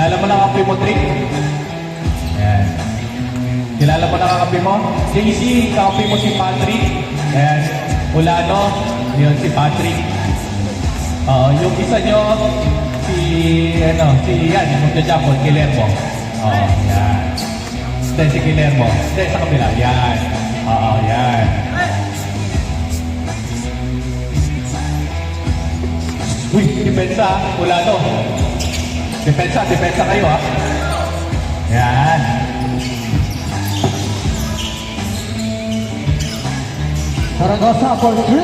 Kilala mo na kape mo, Trick? Ayan. Kilala mo na kape mo? JC, kape mo si Patrick. Ayan. Ulano, yun si Patrick. Yung isa nyo, si yan, yung magja-jackpot, Guillermo. Yan. Then si Guillermo. Then sa kabila, yan. Yan. Uy, depensa, Ulano. Depensa kayo, ha? Yan. Zaragoza for 3,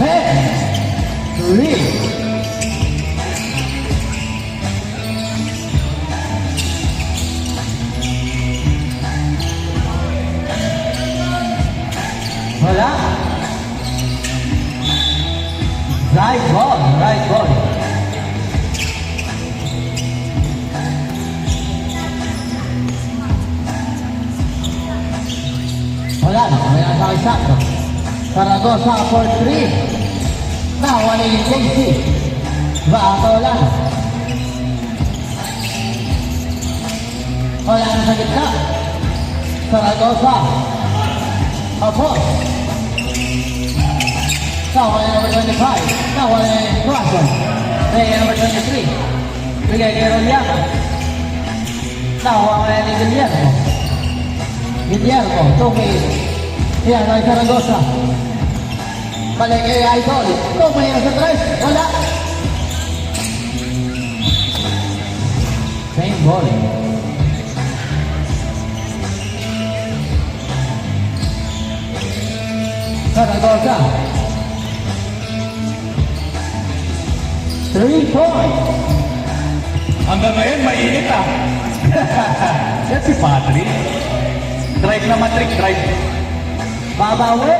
10, 3. Wala. Right ball, right ball. Wala na, may nasa isakto. Zaragoza for 3. Nawala yung JC. Baka wala na. Wala na sa gitna. Zaragoza. Apos. Nawala yung number 25. Nawala yung Crosson. Player number 23. Bigay kay Roliano. Nawala yung Guillermo. Guillermo, Toki. Yan, ay Zaragoza. Balik kay Idol. Tumay na sa tres. Wala. Same ball. Zaragoza. 3 points. Hanggang ngayon, mainit, ha? Yan si Patrick. Drive naman, Trick, drive. Babawi.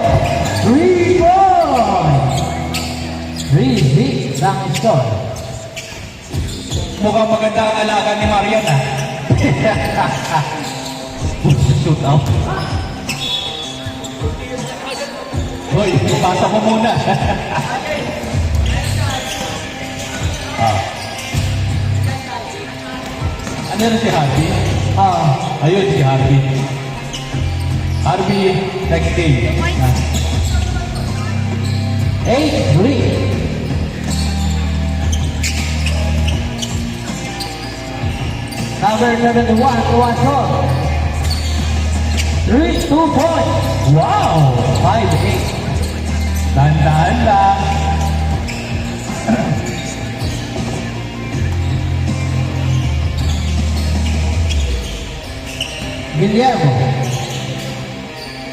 3 points. 3-0 ang score. Mukhang maganda ang alaga ni Marian, ha? Shoot out. Hoy, pasa mo muna. Ano yun si Harvey? Ayun si Harvey. Harvey, next day. 8-3. Number 71, Tuwason. 2 points. Wow! 5-8. Tandaan lang. Guillermo.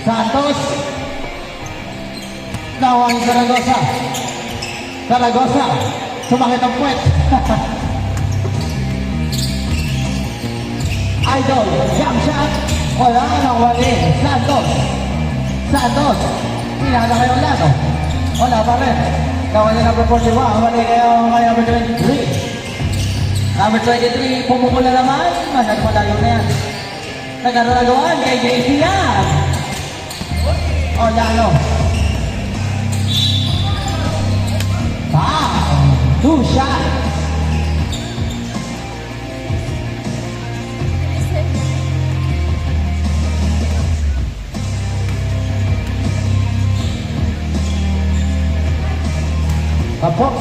Santos. Nawang Zaragoza. Zaragoza. Sumakit ang puwet. Idol. Jump shot. Wala nang wali. Santos. Santos. Pinala kayo Lano. Wala pa rin. Kawali number 41. Wali kayo number 23. Number 23. Pumupula naman. Malayo na yan. Nagkaragawan kay JC yan. O Lano. Wow. 2 shots. Tapos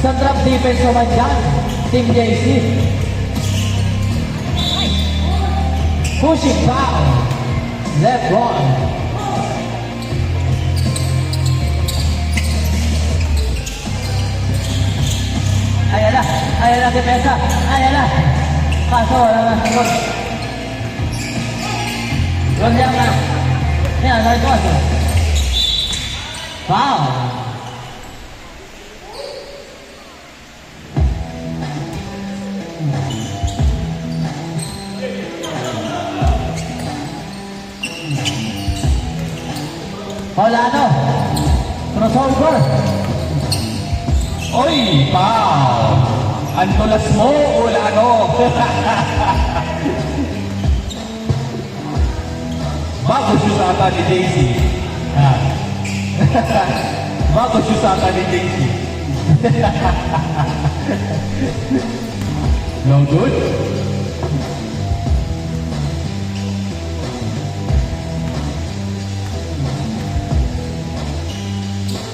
sa drop defense naman dyan, Team JC. Pushing foul. Left one. Ayan na depensa. Ayan na. Kaso wala na sagot. Gol yan na. Ayan, nagkos. Foul. Olano. Crossover. Oy, foul! Ang tulas mo, Ulano! Bago shoot ata ni JC. Bago shoot ata ni JC. No good?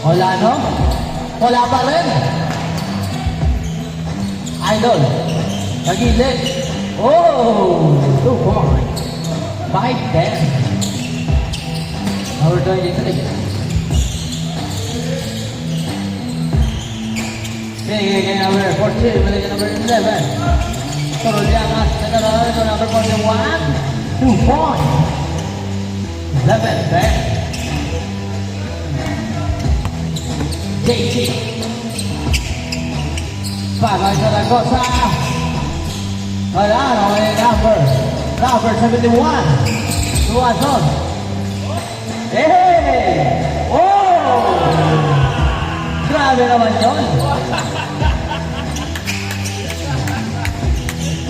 Wala, no? Wala pa rin. Idol. Nagilid. Oh! 2 points. 5-10. Number 23. Bigay number 14. Bigay number 11. Toroliamas. Nagkaroon ito number 41. 2 points. 11-10. JT. Para Zaragoza. Wala, okay, number 71. Tuazon. Hey! Oh! Grabe naman yun.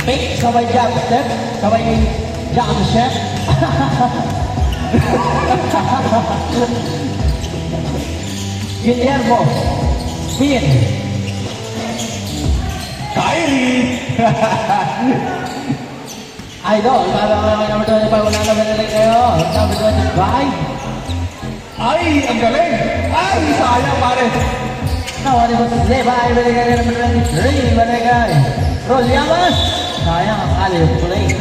Pick, sabay jump step, sabay jump step. Guillermo. Pin. Kyrie! Idol, para number 25, wala na binalig kayo. Number 25. Ay, ang galing! Ay, sayang pare! Nawali mo sa Zebay, binigay ka number 23, binigay. Rol Llamas. Sayang ang aliw play.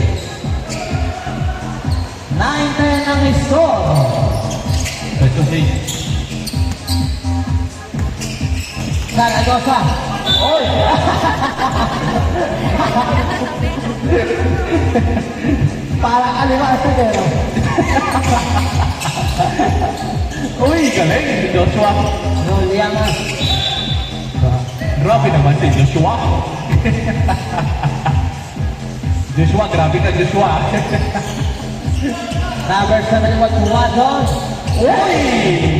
9-10 ang score. Ito si Zaragoza. Oy! Para aliwas pero. Uy, galing! Si Joshua. Rol Llamas. Grabe naman si Joshua. Joshua, grabe ka Joshua. Number 71, Tuazon. Uy!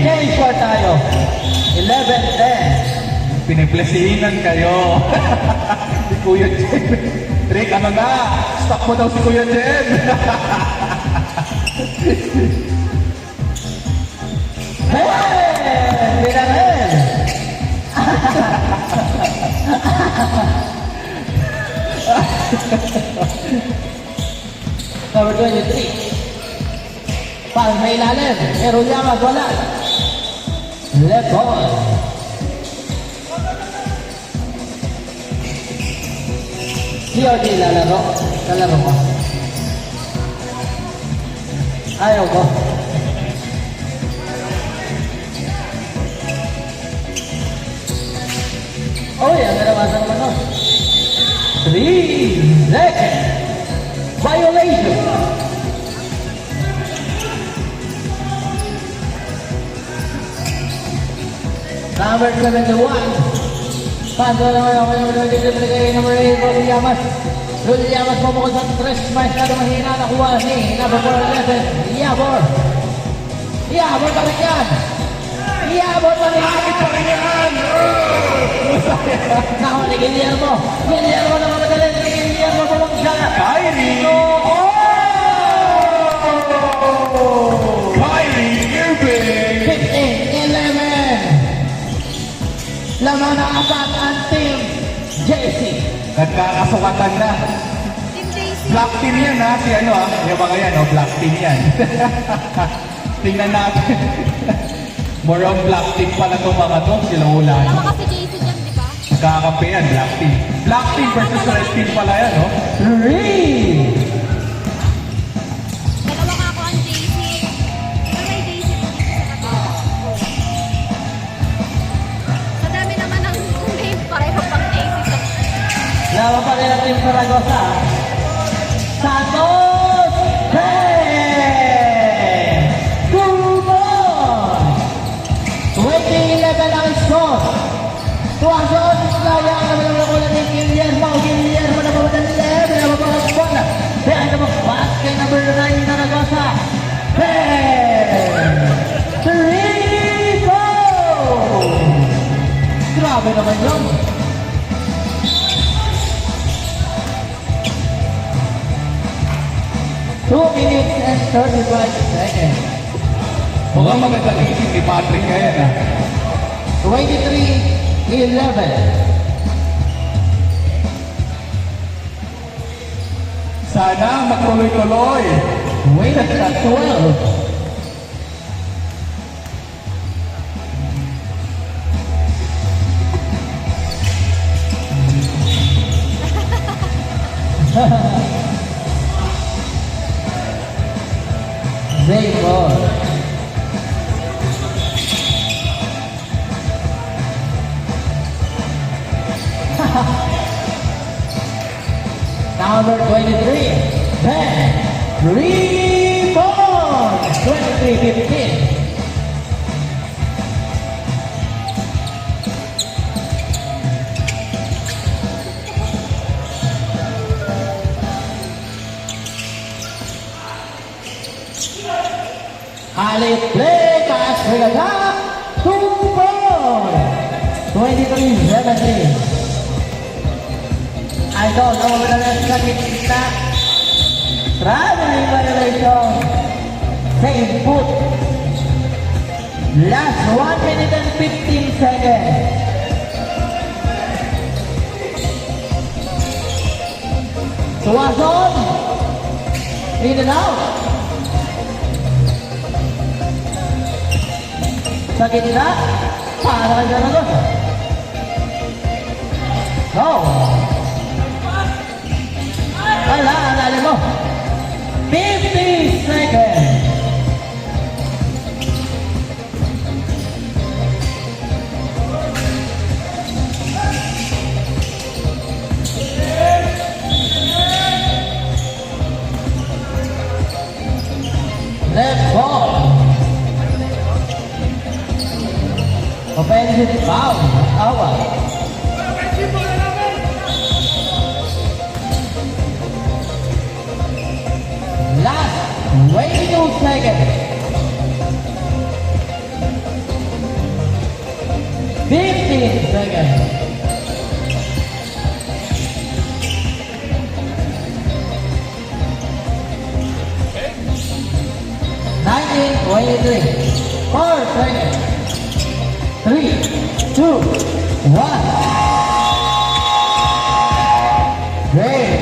K-short tayo. 11-10. Piniplesinan kayo. Si Kuya Jen. Rick, ano na? Stop mo daw si Kuya Jen. Hey! Pinarel! Number 23. Pang may ilalim. Pero Llamas wala. Left ball. COD lalaro. Lalaro ko. Ayaw ko. Oh, yan. Nalabasan naman nun. 3 seconds. Violation. Number 71. Paso naman ako yung number 8, Rol Llamas. Rol Llamas pumukol sa 3 smash na mahina nakuha ni number 4, Yabor. Yabor pa rin yan. Yabor pa rin yan. Naku ni Guillermo. Guillermo naman magaling. Guillermo pumukol siya. Kyrie! Kyrie Irving! 15-11. Laman na apat ang team JC. Nagkakasukatan na. Team JC. Black team yan ha. Si ano ha. Yung mga yan oh. Black team yan. Tingnan natin. More on black team pala itong mga to. Sila ulan. Wala kasi JC dyan, di ba? Nagkakampi yan. Black team. Black team versus red team pala yan oh. 3. Dalawa ka ako ang JC. Pero may JC din dito sa kabila. Sa dami naman ng name, pareho pang JC sa Laban pa rin ang team Zaragoza. Santos! Hey! Turbon! 20-11 ang score. Tuazon, kaya ang naman ang ulan ni Guillermo. Guillermo na pamunta ng 11. Nababawas bola. Behind the basket number 9 Zaragoza. Hey! 3-4! Grabe naman yun. Two minutes and 35 seconds. Mukhang magandang isip ni Patrick ngayon ha. 23-11. 11. Sana magtuloy-tuloy. Wait sa 12. Zayvon. Number 23, 10, rebound, 23-15. Halit play, pass for the top, 2 points, 23-17. Idol, nawawalan sa gitna. Traveling violation. Same foot. Last 1 minute and 15 seconds. Suwason. In and out. Sa gitna. Para ka na doon. Go. Wala, alala mo. 50 seconds. Left ball. Offensive foul. Awal. Last 22 seconds. 15 seconds. Nineteen 23. 4 seconds. 3, 2, 1. Great.